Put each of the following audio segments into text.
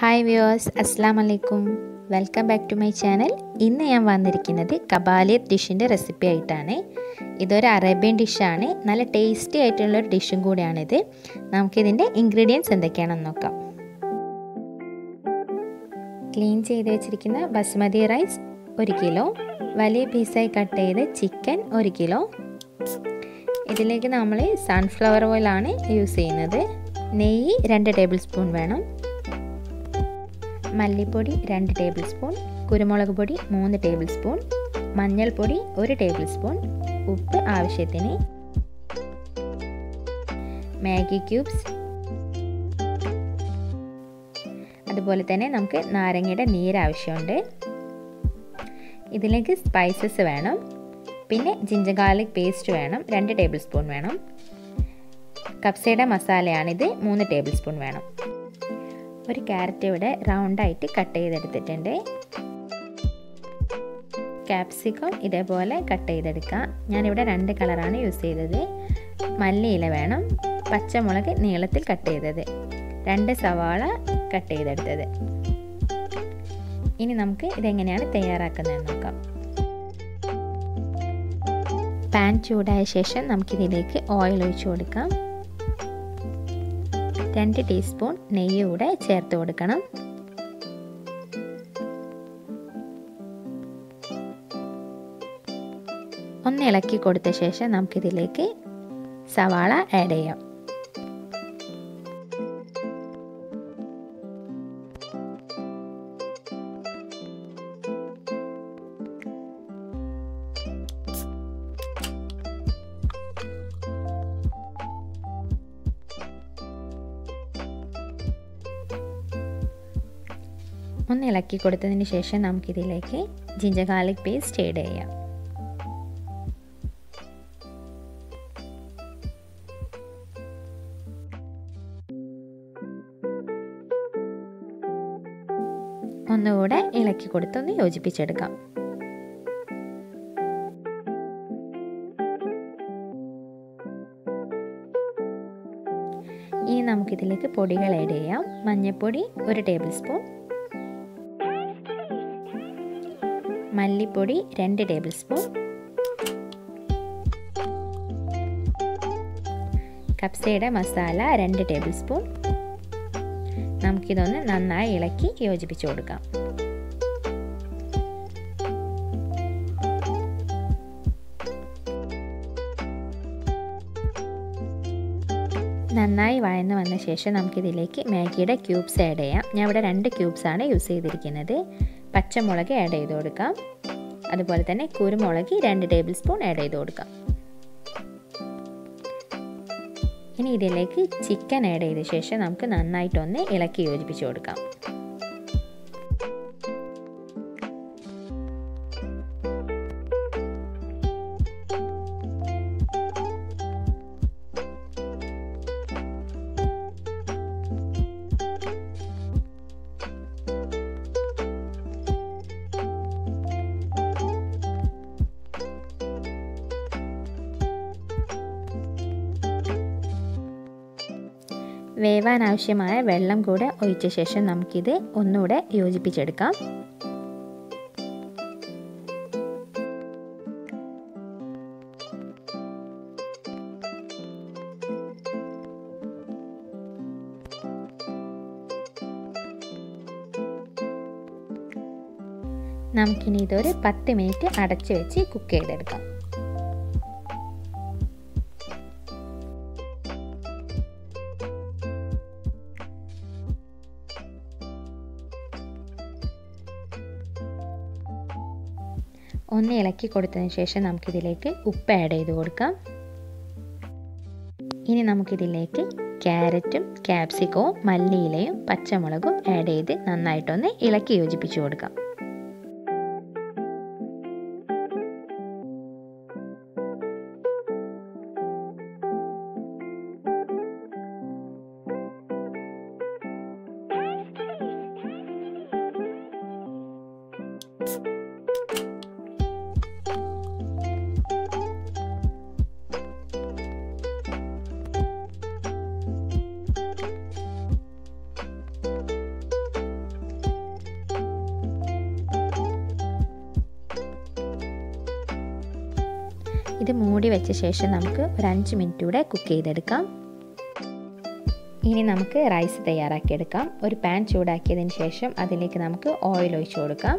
Hi viewers, അസ്സലാമു അലൈക്കും. Welcome back to my channel. ഇന്ന് ഞാൻ വന്നിരിക്കുന്നത് കബാലിയത്ത് ഡിഷിൻ്റെ റെസിപ്പി ആയിട്ടാണ്. ഇതൊരു അറേബ്യൻ ഡിഷാണ്. നല്ല ടേസ്റ്റി ആയിട്ടുള്ളൊരു ഡിഷും കൂടിയാണിത്. നമുക്കിതിൻ്റെ ഇൻഗ്രീഡിയൻസ് എന്തൊക്കെയാണെന്ന് നോക്കാം. ക്ലീൻ ചെയ്ത് വെച്ചിരിക്കുന്ന ബസ്മതി റൈസ് 1 കിലോ, വലിയ പീസായി കട്ട് ചെയ്ത് ചിക്കൻ 1 കിലോ. ഇതിലേക്ക് നമ്മൾ സൺഫ്ലവർ ഓയിലാണ് യൂസ് ചെയ്യുന്നത്. നെയ്യ് 2 ടേബിൾ സ്പൂൺ വേണം. മല്ലിപ്പൊടി 2 ടേബിൾ സ്പൂൺ, കുരുമുളക് പൊടി 3 ടേബിൾ സ്പൂൺ, മഞ്ഞൾപ്പൊടി 1 ടേബിൾ സ്പൂൺ, ഉപ്പ് ആവശ്യത്തിന്, മാഗി ക്യൂബ്സ്, അതുപോലെ തന്നെ നമുക്ക് നാരങ്ങയുടെ നീര് ആവശ്യമുണ്ട്. ഇതിലേക്ക് സ്പൈസസ് വേണം. പിന്നെ ജിഞ്ചർ ഗാർലിക് പേസ്റ്റ് വേണം, 2 ടേബിൾ സ്പൂൺ വേണം. കബ്സയുടെ മസാലയാണിത്, 3 ടേബിൾ സ്പൂൺ വേണം. ഒരു ക്യാരറ്റ് ഇവിടെ റൗണ്ടായിട്ട് കട്ട് ചെയ്തെടുത്തിട്ടുണ്ട്. ക്യാപ്സിക്കം ഇതേപോലെ കട്ട് ചെയ്തെടുക്കാം. ഞാനിവിടെ 2 കളറാണ് യൂസ് ചെയ്തത്. മല്ലിയില വേണം, പച്ചമുളക് നീളത്തിൽ കട്ട് ചെയ്തത്, 2 സവാള കട്ട് ചെയ്തെടുത്തത്. ഇനി നമുക്ക് ഇതെങ്ങനെയാണ് തയ്യാറാക്കുന്നതെന്ന് നോക്കാം. പാൻ ചൂടായ ശേഷം നമുക്കിതിലേക്ക് ഓയിൽ ഒഴിച്ചു കൊടുക്കാം. 2 ടീസ്പൂൺ നെയ്യ് കൂടെ ചേർത്ത് കൊടുക്കണം. ഒന്ന് ഇളക്കി കൊടുത്ത ശേഷം നമുക്കിതിലേക്ക് സവാള ആഡ് ചെയ്യാം. ഒന്ന് ഇളക്കി കൊടുത്തതിന് ശേഷം നമുക്കിതിലേക്ക് ജിഞ്ചർ ഗാർലിക് പേസ്റ്റ് ആഡ് ചെയ്യാം. ഒന്നുകൂടെ ഇളക്കി കൊടുത്തൊന്ന് യോജിപ്പിച്ചെടുക്കാം. ഇനി നമുക്കിതിലേക്ക് പൊടികൾ ആഡ് ചെയ്യാം. മഞ്ഞൾപ്പൊടി 1 ടേബിൾ സ്പൂൺ, മല്ലിപ്പൊടി 2 ടേബിൾ സ്പൂൺ, കബ്സയുടെ മസാല 2 ടേബിൾ സ്പൂൺ. നമുക്കിതൊന്ന് നന്നായി ഇളക്കി യോജിപ്പിച്ച് കൊടുക്കാം. നന്നായി വഴന്ന് വന്ന ശേഷം നമുക്കിതിലേക്ക് മാഗിയുടെ ക്യൂബ്സ് ആഡ് ചെയ്യാം. ഞാൻ ഇവിടെ 2 ക്യൂബ്സാണ് യൂസ് ചെയ്തിരിക്കുന്നത്. പച്ചമുളക് ആഡ് ചെയ്ത് കൊടുക്കാം. അതുപോലെ തന്നെ കുരുമുളക് 2 ടേബിൾ സ്പൂൺ ആഡ് ചെയ്ത് കൊടുക്കാം. ഇനി ഇതിലേക്ക് ചിക്കൻ ആഡ് ചെയ്ത ശേഷം നമുക്ക് നന്നായിട്ടൊന്ന് ഇളക്കി യോജിപ്പിച്ച് കൊടുക്കാം. വേവാൻ ആവശ്യമായ വെള്ളം കൂടെ ഒഴിച്ച ശേഷം നമുക്കിത് ഒന്നുകൂടെ യോജിപ്പിച്ചെടുക്കാം. നമുക്കിനി ഇതൊരു 10 മിനിറ്റ് അടച്ചു വെച്ച് കുക്ക് ചെയ്തെടുക്കാം. ഒന്ന് ഇളക്കി കൊടുത്തതിന് ശേഷം നമുക്കിതിലേക്ക് ഉപ്പ് ആഡ് ചെയ്ത് കൊടുക്കാം. ഇനി നമുക്കിതിലേക്ക് ക്യാരറ്റും ക്യാപ്സിക്കവും മല്ലിയിലയും പച്ചമുളകും ആഡ് ചെയ്ത് നന്നായിട്ടൊന്ന് ഇളക്കി യോജിപ്പിച്ച് കൊടുക്കാം. ഇത് മൂടി വെച്ച ശേഷം നമുക്ക് ഒരു 5 മിനിറ്റ് കൂടെ കുക്ക് ചെയ്തെടുക്കാം. ഇനി നമുക്ക് റൈസ് തയ്യാറാക്കിയെടുക്കാം. ഒരു പാൻ ചൂടാക്കിയതിന് ശേഷം അതിലേക്ക് നമുക്ക് ഓയിൽ ഒഴിച്ചു കൊടുക്കാം.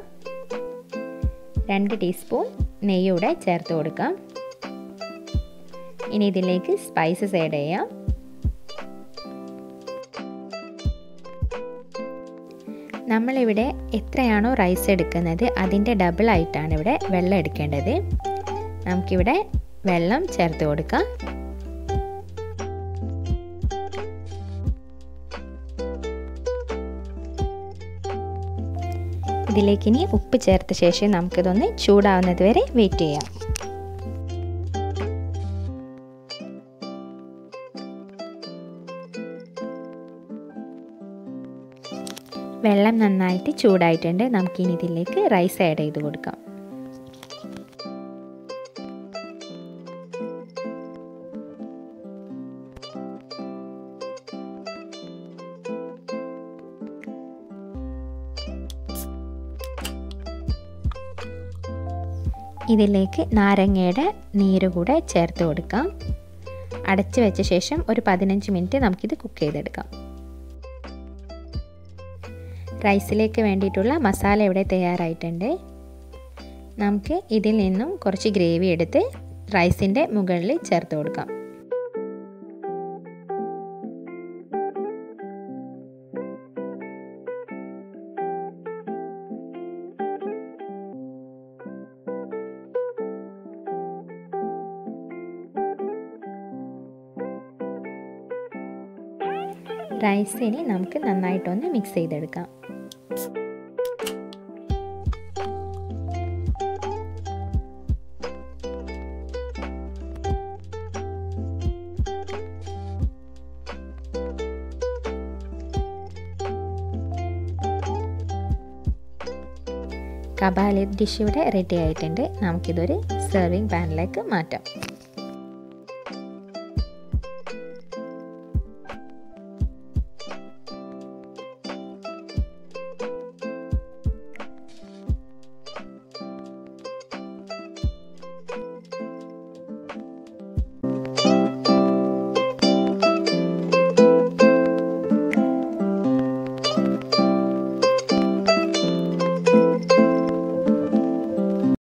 2 ടീസ്പൂൺ നെയ്യൂടെ ചേർത്ത് കൊടുക്കാം. ഇനി ഇതിലേക്ക് സ്പൈസസ് ആഡ് ചെയ്യാം. നമ്മളിവിടെ എത്രയാണോ റൈസ് എടുക്കുന്നത് അതിൻ്റെ ഡബിൾ ആയിട്ടാണ് ഇവിടെ വെള്ളം എടുക്കേണ്ടത്. നമുക്കിവിടെ വെള്ളം ചേർത്ത് കൊടുക്കാം. ഇതിലേക്ക് ഇനി ഉപ്പ് ചേർത്ത ശേഷം നമുക്കിതൊന്ന് ചൂടാവുന്നത് വരെ വെയിറ്റ് ചെയ്യാം. വെള്ളം നന്നായിട്ട് ചൂടായിട്ടുണ്ട്. നമുക്കിനി ഇതിലേക്ക് റൈസ് ആഡ് ചെയ്ത് കൊടുക്കാം. ഇതിലേക്ക് നാരങ്ങയുടെ നീര് കൂടെ ചേർത്ത് കൊടുക്കാം. അടച്ചു വെച്ച ശേഷം ഒരു 15 മിനിറ്റ് നമുക്കിത് കുക്ക് ചെയ്തെടുക്കാം. റൈസിലേക്ക് വേണ്ടിയിട്ടുള്ള മസാല ഇവിടെ തയ്യാറായിട്ടുണ്ട്. നമുക്ക് ഇതിൽ നിന്നും കുറച്ച് ഗ്രേവി എടുത്ത് റൈസിൻ്റെ മുകളിൽ ചേർത്ത് കൊടുക്കാം. റൈസിനെ നമുക്ക് നന്നായിട്ടൊന്ന് മിക്സ് ചെയ്തെടുക്കാം. കബാലിയത്ത് ഡിഷ് ഇവിടെ റെഡി ആയിട്ടുണ്ട്. നമുക്കിതൊരു സെർവിങ് പാനിലേക്ക് മാറ്റാം.